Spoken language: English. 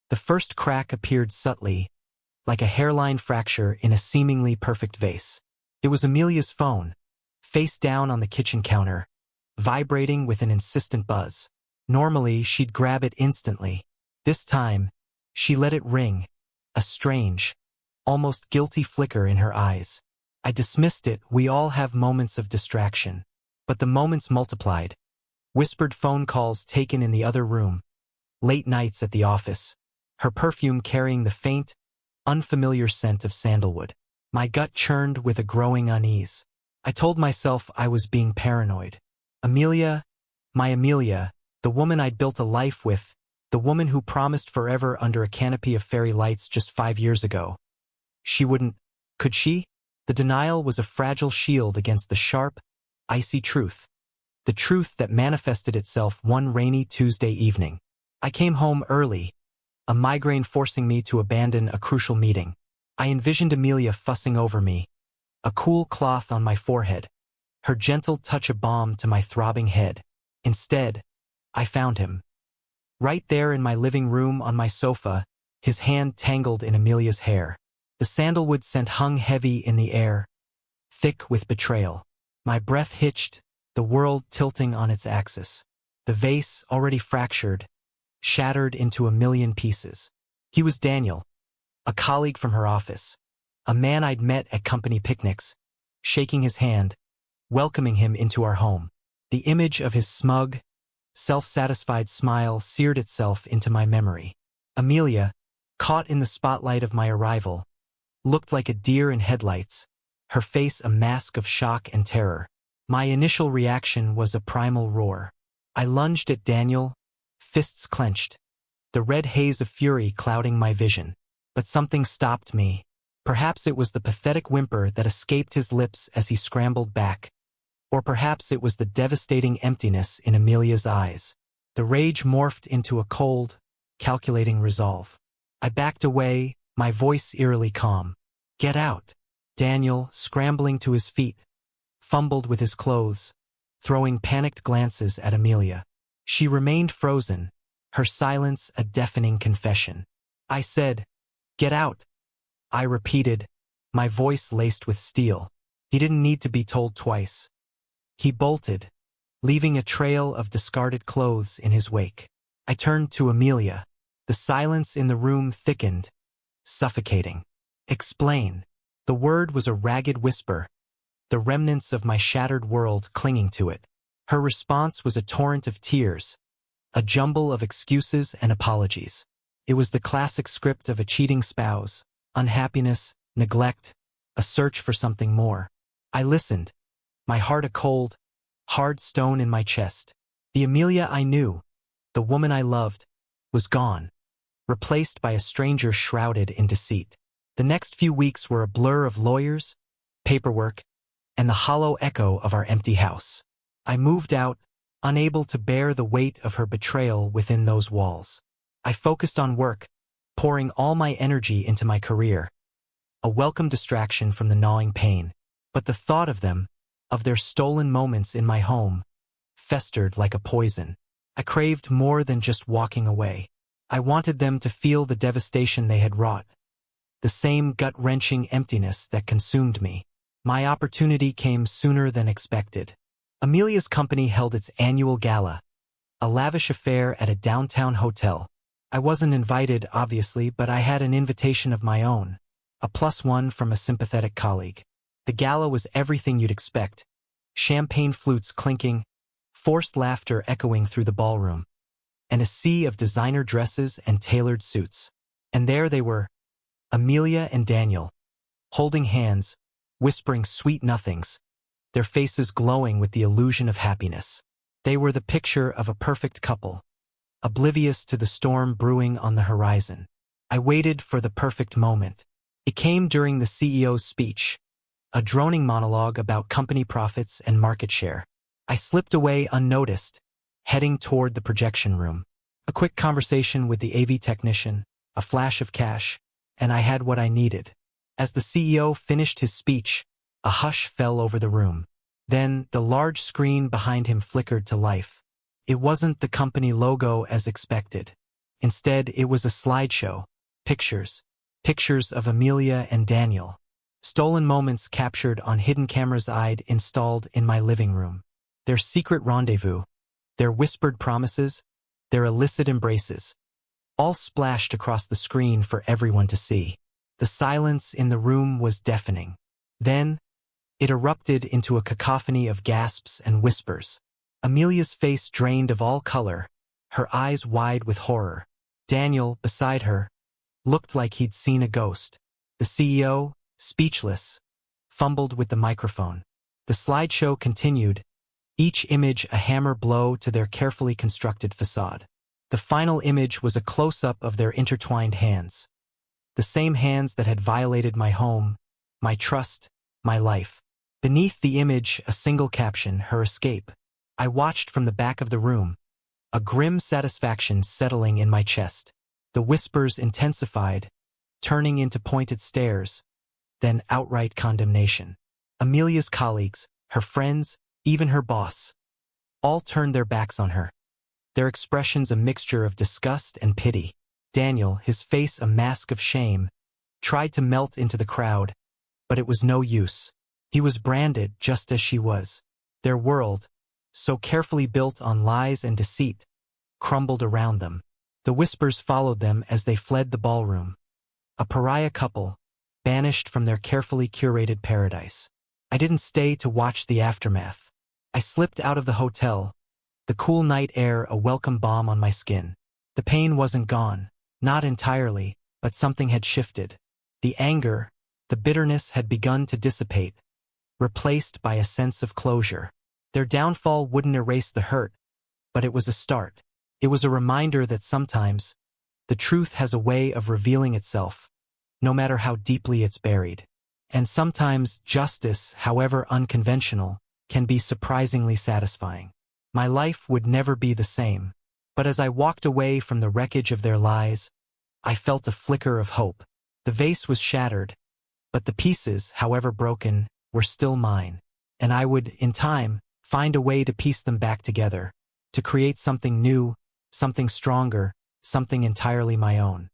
The first crack appeared subtly, like a hairline fracture in a seemingly perfect vase. It was Amelia's phone, face down on the kitchen counter, vibrating with an insistent buzz. Normally, she'd grab it instantly. This time, she let it ring, a strange, almost guilty flicker in her eyes. I dismissed it. We all have moments of distraction. But the moments multiplied. Whispered phone calls taken in the other room. Late nights at the office. Her perfume carrying the faint, unfamiliar scent of sandalwood. My gut churned with a growing unease. I told myself I was being paranoid. Amelia, my Amelia, the woman I'd built a life with, the woman who promised forever under a canopy of fairy lights just 5 years ago. She wouldn't, could she? The denial was a fragile shield against the sharp, icy truth. The truth that manifested itself one rainy Tuesday evening. I came home early, a migraine forcing me to abandon a crucial meeting. I envisioned Amelia fussing over me, a cool cloth on my forehead, her gentle touch a balm to my throbbing head. Instead, I found him. Right there in my living room on my sofa, his hand tangled in Amelia's hair. The sandalwood scent hung heavy in the air, thick with betrayal. My breath hitched, the world tilting on its axis. The vase, already fractured, shattered into a million pieces. He was Daniel, a colleague from her office, a man I'd met at company picnics, shaking his hand, welcoming him into our home. The image of his smug, self-satisfied smile seared itself into my memory. Amelia, caught in the spotlight of my arrival, looked like a deer in headlights, her face a mask of shock and terror. My initial reaction was a primal roar. I lunged at Daniel, fists clenched, the red haze of fury clouding my vision. But something stopped me. Perhaps it was the pathetic whimper that escaped his lips as he scrambled back. Or perhaps it was the devastating emptiness in Amelia's eyes. The rage morphed into a cold, calculating resolve. I backed away, my voice eerily calm. "Get out." Daniel, scrambling to his feet, fumbled with his clothes, throwing panicked glances at Amelia. She remained frozen, her silence a deafening confession. I said, "Get out." I repeated, my voice laced with steel. He didn't need to be told twice. He bolted, leaving a trail of discarded clothes in his wake. I turned to Amelia. The silence in the room thickened, suffocating. "Explain." The word was a ragged whisper, the remnants of my shattered world clinging to it. Her response was a torrent of tears, a jumble of excuses and apologies. It was the classic script of a cheating spouse, unhappiness, neglect, a search for something more. I listened, my heart a cold, hard stone in my chest. The Amelia I knew, the woman I loved, was gone, replaced by a stranger shrouded in deceit. The next few weeks were a blur of lawyers, paperwork, and the hollow echo of our empty house. I moved out, unable to bear the weight of her betrayal within those walls. I focused on work, pouring all my energy into my career, a welcome distraction from the gnawing pain. But the thought of them, of their stolen moments in my home, festered like a poison. I craved more than just walking away. I wanted them to feel the devastation they had wrought, the same gut-wrenching emptiness that consumed me. My opportunity came sooner than expected. Amelia's company held its annual gala, a lavish affair at a downtown hotel. I wasn't invited, obviously, but I had an invitation of my own, a +1 from a sympathetic colleague. The gala was everything you'd expect, champagne flutes clinking, forced laughter echoing through the ballroom, and a sea of designer dresses and tailored suits. And there they were, Amelia and Daniel, holding hands, whispering sweet nothings, their faces glowing with the illusion of happiness. They were the picture of a perfect couple, oblivious to the storm brewing on the horizon. I waited for the perfect moment. It came during the CEO's speech, a droning monologue about company profits and market share. I slipped away unnoticed, heading toward the projection room. A quick conversation with the AV technician, a flash of cash, and I had what I needed. As the CEO finished his speech, a hush fell over the room. Then the large screen behind him flickered to life. It wasn't the company logo as expected. Instead, it was a slideshow. Pictures. Pictures of Amelia and Daniel. Stolen moments captured on hidden cameras I'd installed in my living room. Their secret rendezvous. Their whispered promises. Their illicit embraces. All splashed across the screen for everyone to see. The silence in the room was deafening. Then, it erupted into a cacophony of gasps and whispers. Amelia's face drained of all color, her eyes wide with horror. Daniel, beside her, looked like he'd seen a ghost. The CEO, speechless, fumbled with the microphone. The slideshow continued, each image a hammer blow to their carefully constructed facade. The final image was a close-up of their intertwined hands. The same hands that had violated my home, my trust, my life. Beneath the image, a single caption, her escape. I watched from the back of the room, a grim satisfaction settling in my chest. The whispers intensified, turning into pointed stares, then outright condemnation. Amelia's colleagues, her friends, even her boss, all turned their backs on her. Their expressions a mixture of disgust and pity. Daniel, his face a mask of shame, tried to melt into the crowd, but it was no use. He was branded just as she was. Their world, so carefully built on lies and deceit, crumbled around them. The whispers followed them as they fled the ballroom. A pariah couple, banished from their carefully curated paradise. I didn't stay to watch the aftermath. I slipped out of the hotel, the cool night air a welcome balm on my skin. The pain wasn't gone, not entirely, but something had shifted. The anger, the bitterness had begun to dissipate, replaced by a sense of closure. Their downfall wouldn't erase the hurt, but it was a start. It was a reminder that sometimes, the truth has a way of revealing itself, no matter how deeply it's buried. And sometimes justice, however unconventional, can be surprisingly satisfying. My life would never be the same, but as I walked away from the wreckage of their lies, I felt a flicker of hope. The vase was shattered, but the pieces, however broken, were still mine, and I would, in time, find a way to piece them back together, to create something new, something stronger, something entirely my own.